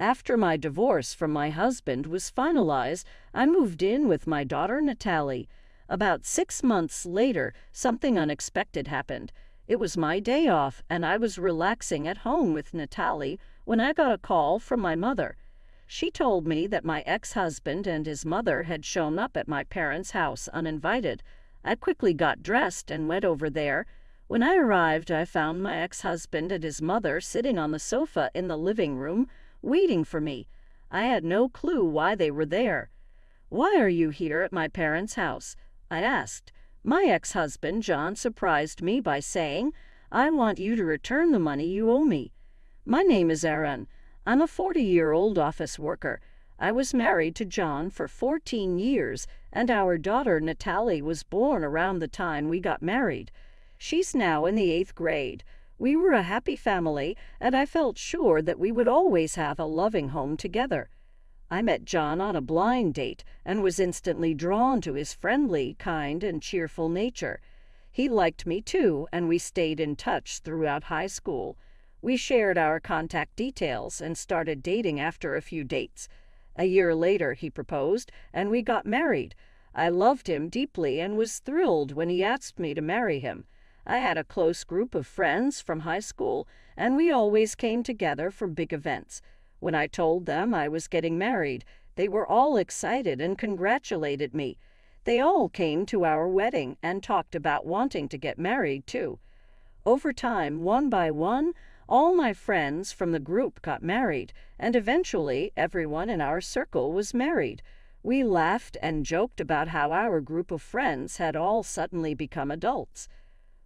After my divorce from my husband was finalized, I moved in with my daughter Natalie. About 6 months later, something unexpected happened. It was my day off, and I was relaxing at home with Natalie when I got a call from my mother. She told me that my ex-husband and his mother had shown up at my parents' house uninvited. I quickly got dressed and went over there. When I arrived, I found my ex-husband and his mother sitting on the sofa in the living room, waiting for me. I had no clue why they were there. "Why are you here at my parents' house?" I asked. My ex-husband, John, surprised me by saying, "I want you to return the money you owe me." "My name is Aaron. I'm a 40-year-old office worker. I was married to John for 14 years, and our daughter Natalie was born around the time we got married. She's now in the 8th grade. We were a happy family, and I felt sure that we would always have a loving home together." I met John on a blind date and was instantly drawn to his friendly, kind, and cheerful nature. He liked me too, and we stayed in touch throughout high school. We shared our contact details and started dating after a few dates. A year later, he proposed, and we got married. I loved him deeply and was thrilled when he asked me to marry him. I had a close group of friends from high school, and we always came together for big events. When I told them I was getting married, they were all excited and congratulated me. They all came to our wedding and talked about wanting to get married too. Over time, one by one, all my friends from the group got married, and eventually everyone in our circle was married. We laughed and joked about how our group of friends had all suddenly become adults.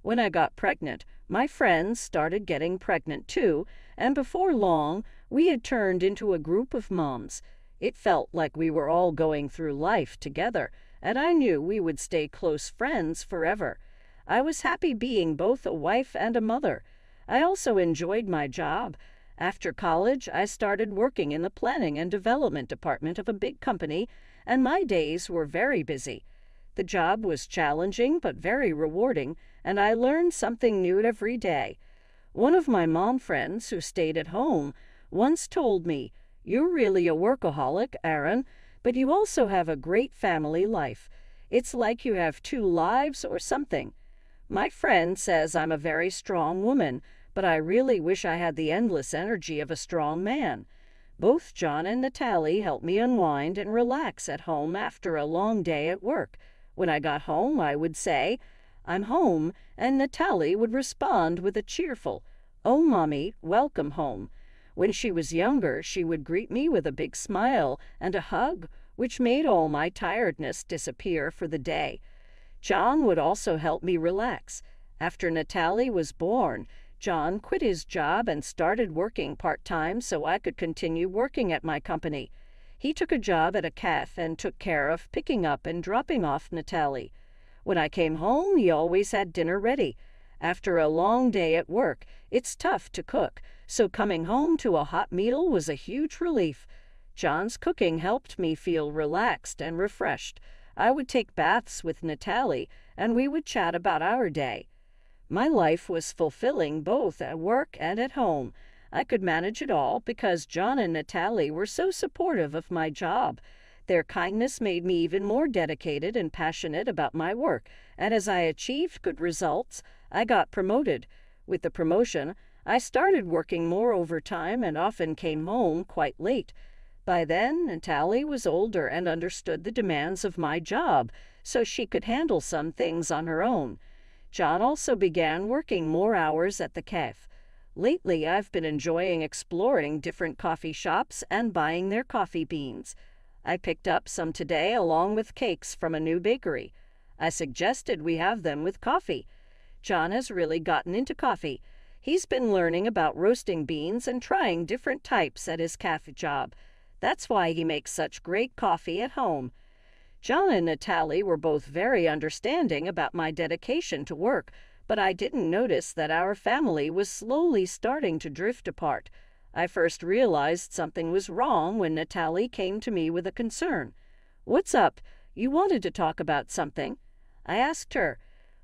When I got pregnant, my friends started getting pregnant too, and before long, we had turned into a group of moms. It felt like we were all going through life together, and I knew we would stay close friends forever. I was happy being both a wife and a mother. I also enjoyed my job. After college, I started working in the planning and development department of a big company, and my days were very busy. The job was challenging but very rewarding, and I learned something new every day. One of my mom friends who stayed at home once told me, "You're really a workaholic, Aaron, but you also have a great family life. It's like you have two lives or something." My friend says I'm a very strong woman, but I really wish I had the endless energy of a strong man. Both John and Natalie help me unwind and relax at home after a long day at work. When I got home, I would say, "I'm home," and Natalie would respond with a cheerful, "Oh, Mommy, welcome home." When she was younger, she would greet me with a big smile and a hug, which made all my tiredness disappear for the day. John would also help me relax. After Natalie was born, John quit his job and started working part-time so I could continue working at my company. He took a job at a cafe and took care of picking up and dropping off Natalie. When I came home, he always had dinner ready. After a long day at work, it's tough to cook, so coming home to a hot meal was a huge relief. John's cooking helped me feel relaxed and refreshed. I would take baths with Natalie, and we would chat about our day. My life was fulfilling both at work and at home. I could manage it all because John and Natalie were so supportive of my job. Their kindness made me even more dedicated and passionate about my work, and as I achieved good results, I got promoted. With the promotion, I started working more overtime and often came home quite late. By then, Natalie was older and understood the demands of my job, so she could handle some things on her own. John also began working more hours at the cafe. Lately, I've been enjoying exploring different coffee shops and buying their coffee beans. I picked up some today along with cakes from a new bakery. I suggested we have them with coffee. John has really gotten into coffee. He's been learning about roasting beans and trying different types at his cafe job. That's why he makes such great coffee at home. John and Natalie were both very understanding about my dedication to work, but I didn't notice that our family was slowly starting to drift apart. I first realized something was wrong when Natalie came to me with a concern. "What's up? You wanted to talk about something?" I asked her.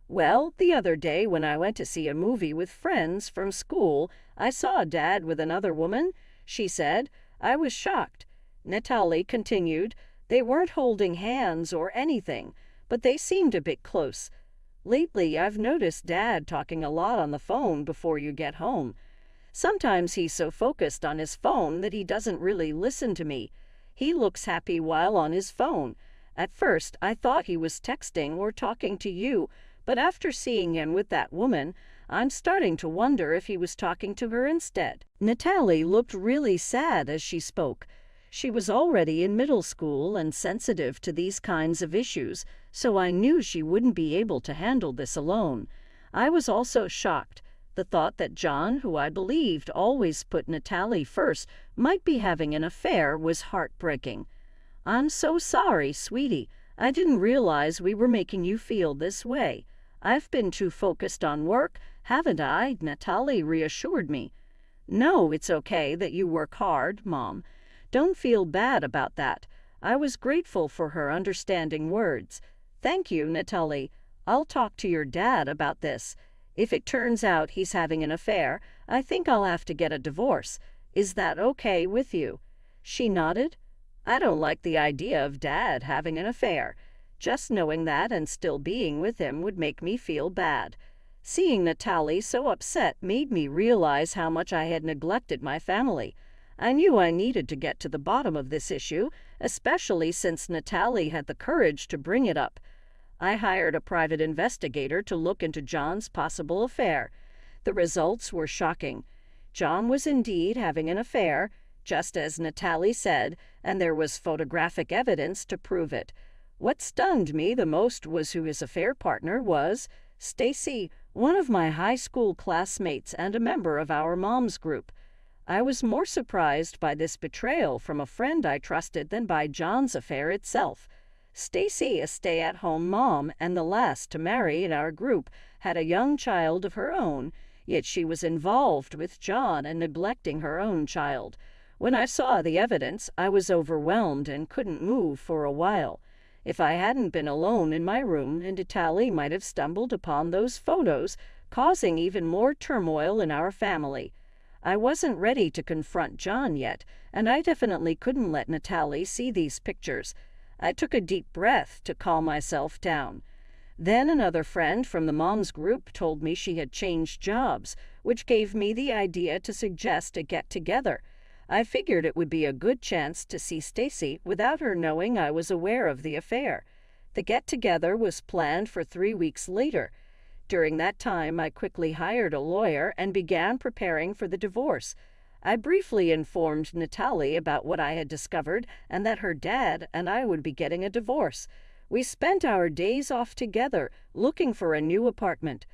"Well, the other day when I went to see a movie with friends from school, I saw Dad with another woman," she said. I was shocked. Natalie continued, "They weren't holding hands or anything, but they seemed a bit close. Lately, I've noticed Dad talking a lot on the phone before you get home. Sometimes he's so focused on his phone that he doesn't really listen to me. He looks happy while on his phone. At first, I thought he was texting or talking to you, but after seeing him with that woman, I'm starting to wonder if he was talking to her instead." Natalie looked really sad as she spoke. She was already in middle school and sensitive to these kinds of issues, so I knew she wouldn't be able to handle this alone. I was also shocked. The thought that John, who I believed always put Natalie first, might be having an affair was heartbreaking. "I'm so sorry, sweetie. I didn't realize we were making you feel this way. I've been too focused on work, haven't I?" Natalie reassured me. "No, it's okay that you work hard, Mom. Don't feel bad about that." I was grateful for her understanding words. "Thank you, Natalie. I'll talk to your dad about this. If it turns out he's having an affair, I think I'll have to get a divorce. Is that okay with you?" She nodded. "I don't like the idea of Dad having an affair. Just knowing that and still being with him would make me feel bad." Seeing Natalie so upset made me realize how much I had neglected my family. I knew I needed to get to the bottom of this issue, especially since Natalie had the courage to bring it up. I hired a private investigator to look into John's possible affair. The results were shocking. John was indeed having an affair, just as Natalie said, and there was photographic evidence to prove it. What stunned me the most was who his affair partner was: Stacy, one of my high school classmates and a member of our mom's group. I was more surprised by this betrayal from a friend I trusted than by John's affair itself. Stacy, a stay-at-home mom and the last to marry in our group, had a young child of her own, yet she was involved with John and neglecting her own child. When I saw the evidence, I was overwhelmed and couldn't move for a while. If I hadn't been alone in my room, Natalie might have stumbled upon those photos, causing even more turmoil in our family. I wasn't ready to confront John yet, and I definitely couldn't let Natalie see these pictures. I took a deep breath to calm myself down. Then another friend from the mom's group told me she had changed jobs, which gave me the idea to suggest a get-together. I figured it would be a good chance to see Stacy without her knowing I was aware of the affair. The get-together was planned for 3 weeks later. During that time, I quickly hired a lawyer and began preparing for the divorce. I briefly informed Natalie about what I had discovered and that her dad and I would be getting a divorce. We spent our days off together, looking for a new apartment.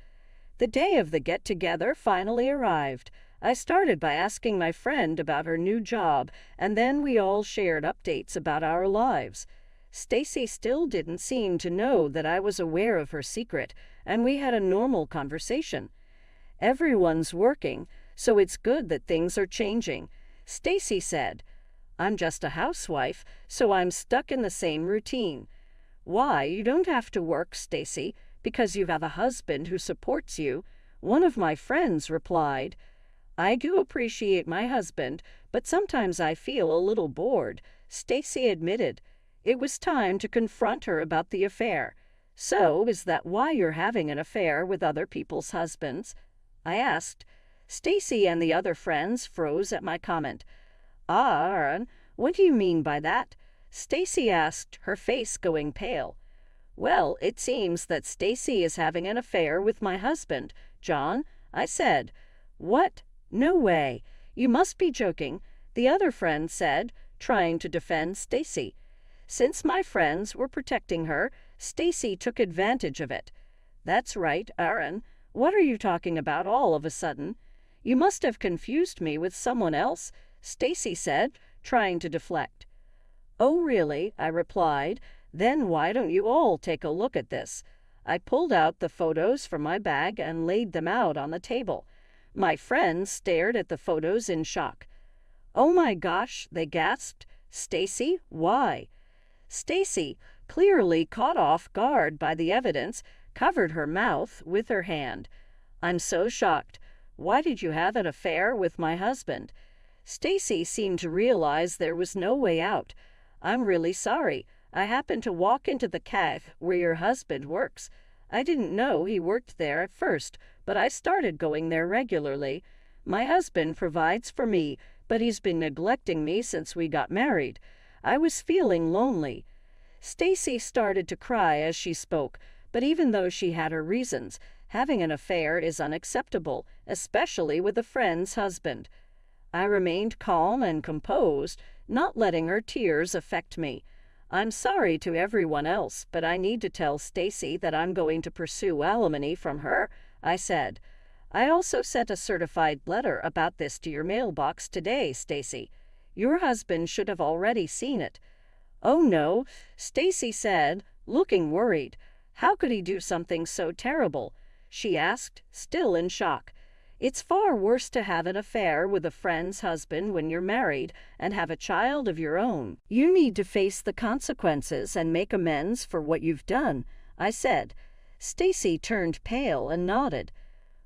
The day of the get-together finally arrived. I started by asking my friend about her new job, and then we all shared updates about our lives. Stacy still didn't seem to know that I was aware of her secret, and we had a normal conversation. "Everyone's working, so it's good that things are changing," Stacy said. "I'm just a housewife, so I'm stuck in the same routine." "Why, you don't have to work, Stacy, because you have a husband who supports you," one of my friends replied. "I do appreciate my husband, but sometimes I feel a little bored," Stacy admitted. It was time to confront her about the affair. "So, is that why you're having an affair with other people's husbands?" I asked. Stacy and the other friends froze at my comment. Aaron, what do you mean by that?" Stacy asked, her face going pale. "Well, it seems that Stacy is having an affair with my husband, John," I said. "What? No way. You must be joking," the other friend said, trying to defend Stacy. Since my friends were protecting her, Stacy took advantage of it. "That's right, Aaron. What are you talking about all of a sudden?" "You must have confused me with someone else," Stacy said, trying to deflect. "Oh, really?" I replied. "Then why don't you all take a look at this?" I pulled out the photos from my bag and laid them out on the table. My friends stared at the photos in shock. "Oh my gosh," they gasped. "Stacy, why?" Stacy, clearly caught off guard by the evidence, covered her mouth with her hand. "I'm so shocked. Why did you have an affair with my husband?" Stacy seemed to realize there was no way out. "I'm really sorry. I happened to walk into the cafe where your husband works. I didn't know he worked there at first, but I started going there regularly. My husband provides for me, but he's been neglecting me since we got married. I was feeling lonely." Stacy started to cry as she spoke, but even though she had her reasons, having an affair is unacceptable, especially with a friend's husband. I remained calm and composed, not letting her tears affect me. "I'm sorry to everyone else, but I need to tell Stacy that I'm going to pursue alimony from her," I said. "I also sent a certified letter about this to your mailbox today, Stacy. Your husband should have already seen it." "Oh no," Stacy said, looking worried. "How could he do something so terrible?" she asked, still in shock. "It's far worse to have an affair with a friend's husband when you're married and have a child of your own. You need to face the consequences and make amends for what you've done," I said. Stacy turned pale and nodded.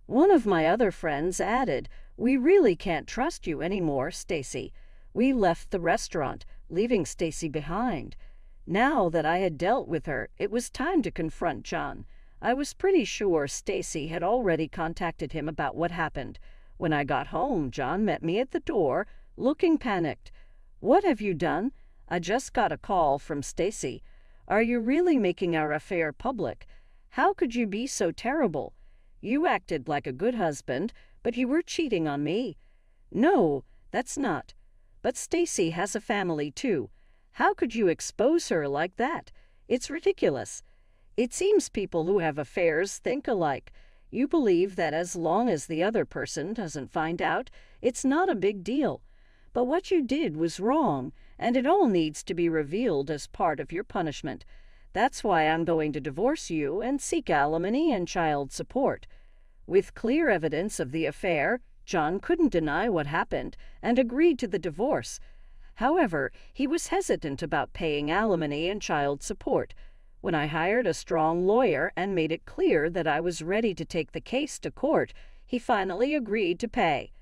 One of my other friends added, "We really can't trust you anymore, Stacy." We left the restaurant, leaving Stacy behind. Now that I had dealt with her, it was time to confront John. I was pretty sure Stacy had already contacted him about what happened. When I got home, John met me at the door, looking panicked. "What have you done?" "I just got a call from Stacy." "Are you really making our affair public? How could you be so terrible? You acted like a good husband, but you were cheating on me." "No, that's not. But Stacy has a family too. How could you expose her like that? It's ridiculous. It seems people who have affairs think alike. You believe that as long as the other person doesn't find out, it's not a big deal. But what you did was wrong, and it all needs to be revealed as part of your punishment. That's why I'm going to divorce you and seek alimony and child support." With clear evidence of the affair, John couldn't deny what happened and agreed to the divorce. However, he was hesitant about paying alimony and child support. When I hired a strong lawyer and made it clear that I was ready to take the case to court, he finally agreed to pay.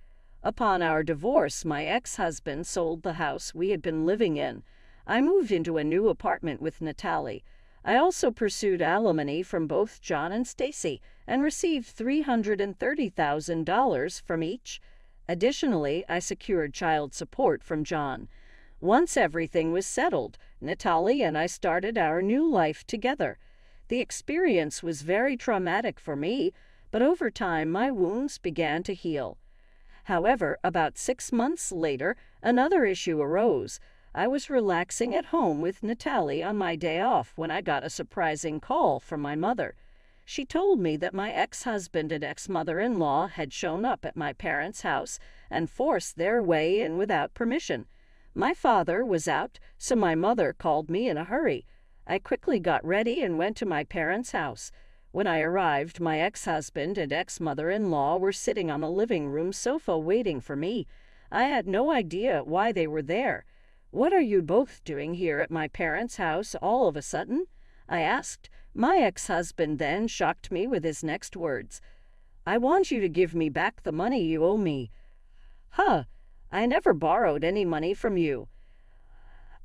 Upon our divorce, my ex-husband sold the house we had been living in. I moved into a new apartment with Natalie. I also pursued alimony from both John and Stacy and received $330,000 from each. Additionally, I secured child support from John. Once everything was settled, Natalie and I started our new life together. The experience was very traumatic for me, but over time my wounds began to heal. However, about 6 months later, another issue arose. I was relaxing at home with Natalie on my day off when I got a surprising call from my mother. She told me that my ex-husband and ex-mother-in-law had shown up at my parents' house and forced their way in without permission. My father was out, so my mother called me in a hurry. I quickly got ready and went to my parents' house. When I arrived, my ex-husband and ex-mother-in-law were sitting on the living room sofa waiting for me. I had no idea why they were there. "What are you both doing here at my parents' house all of a sudden?" I asked. My ex-husband then shocked me with his next words. "I want you to give me back the money you owe me." "Huh, I never borrowed any money from you.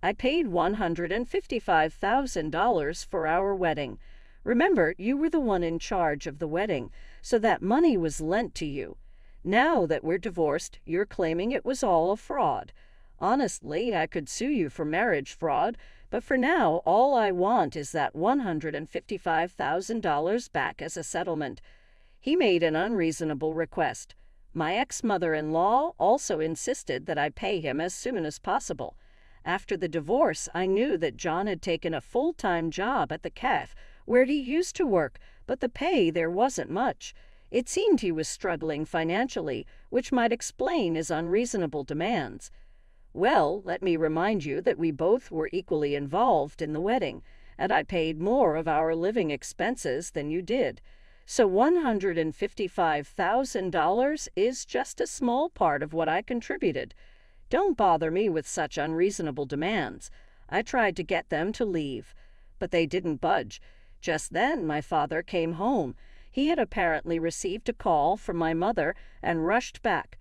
I paid $155,000 for our wedding. Remember, you were the one in charge of the wedding, so that money was lent to you. Now that we're divorced, you're claiming it was all a fraud. Honestly, I could sue you for marriage fraud, but for now, all I want is that $155,000 back as a settlement." He made an unreasonable request. My ex-mother-in-law also insisted that I pay him as soon as possible. After the divorce, I knew that John had taken a full-time job at the cafe where he used to work, but the pay there wasn't much. It seemed he was struggling financially, which might explain his unreasonable demands. "Well, let me remind you that we both were equally involved in the wedding, and I paid more of our living expenses than you did. So $155,000 is just a small part of what I contributed. Don't bother me with such unreasonable demands." I tried to get them to leave, but they didn't budge. Just then, my father came home. He had apparently received a call from my mother and rushed back.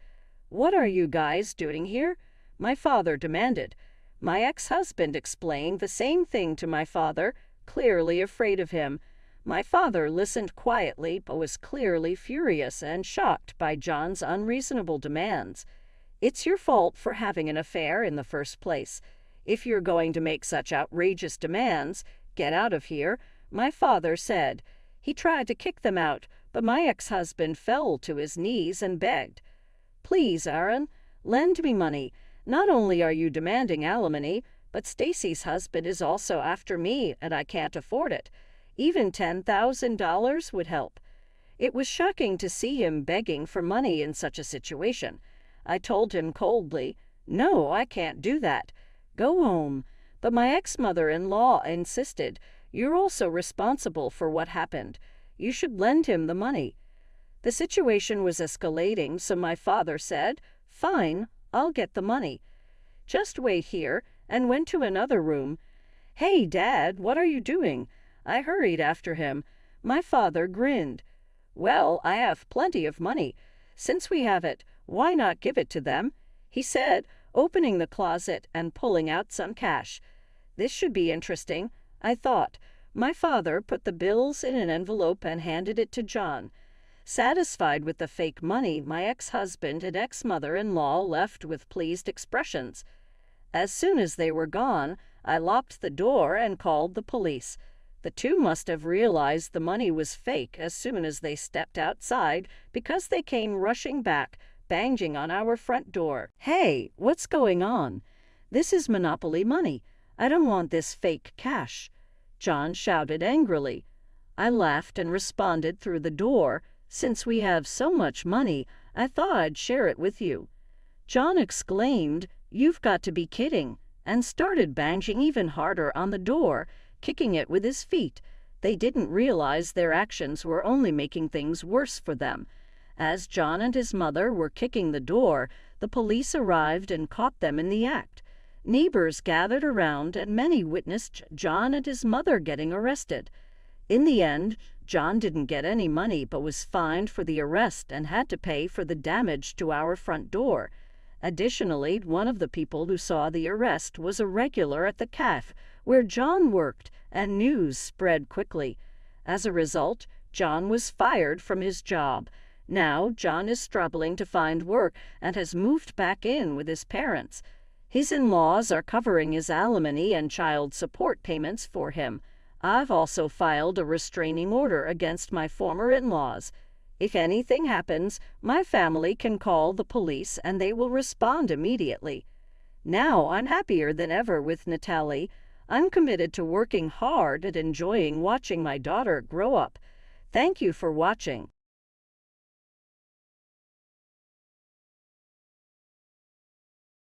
"What are you guys doing here?" my father demanded. My ex-husband explained the same thing to my father, clearly afraid of him. My father listened quietly but was clearly furious and shocked by John's unreasonable demands. "It's your fault for having an affair in the first place. If you're going to make such outrageous demands, get out of here," my father said. He tried to kick them out, but my ex-husband fell to his knees and begged, "Please, Aaron, lend me money. Not only are you demanding alimony, but Stacy's husband is also after me, and I can't afford it. Even $10,000 would help." It was shocking to see him begging for money in such a situation. I told him coldly, "No, I can't do that. Go home." But my ex-mother-in-law insisted, "You're also responsible for what happened. You should lend him the money." The situation was escalating, so my father said, "Fine, I'll get the money. Just wait here," and went to another room. "Hey, Dad, what are you doing?" I hurried after him. My father grinned. "Well, I have plenty of money. Since we have it, why not give it to them?" he said, opening the closet and pulling out some cash. This should be interesting, I thought. My father put the bills in an envelope and handed it to John. Satisfied with the fake money, my ex-husband and ex-mother-in-law left with pleased expressions. As soon as they were gone, I locked the door and called the police. The two must have realized the money was fake as soon as they stepped outside, because they came rushing back, banging on our front door. "Hey, what's going on? This is Monopoly money. I don't want this fake cash," John shouted angrily. I laughed and responded through the door, "Since we have so much money, I thought I'd share it with you." John exclaimed, "You've got to be kidding," and started banging even harder on the door, kicking it with his feet. They didn't realize their actions were only making things worse for them. As John and his mother were kicking the door, the police arrived and caught them in the act. Neighbors gathered around and many witnessed John and his mother getting arrested. In the end, John didn't get any money but was fined for the arrest and had to pay for the damage to our front door. Additionally, one of the people who saw the arrest was a regular at the cafe where John worked, and news spread quickly. As a result, John was fired from his job. Now, John is struggling to find work and has moved back in with his parents. His in-laws are covering his alimony and child support payments for him. I've also filed a restraining order against my former in-laws. If anything happens, my family can call the police and they will respond immediately. Now I'm happier than ever with Natalie. I'm committed to working hard and enjoying watching my daughter grow up. Thank you for watching.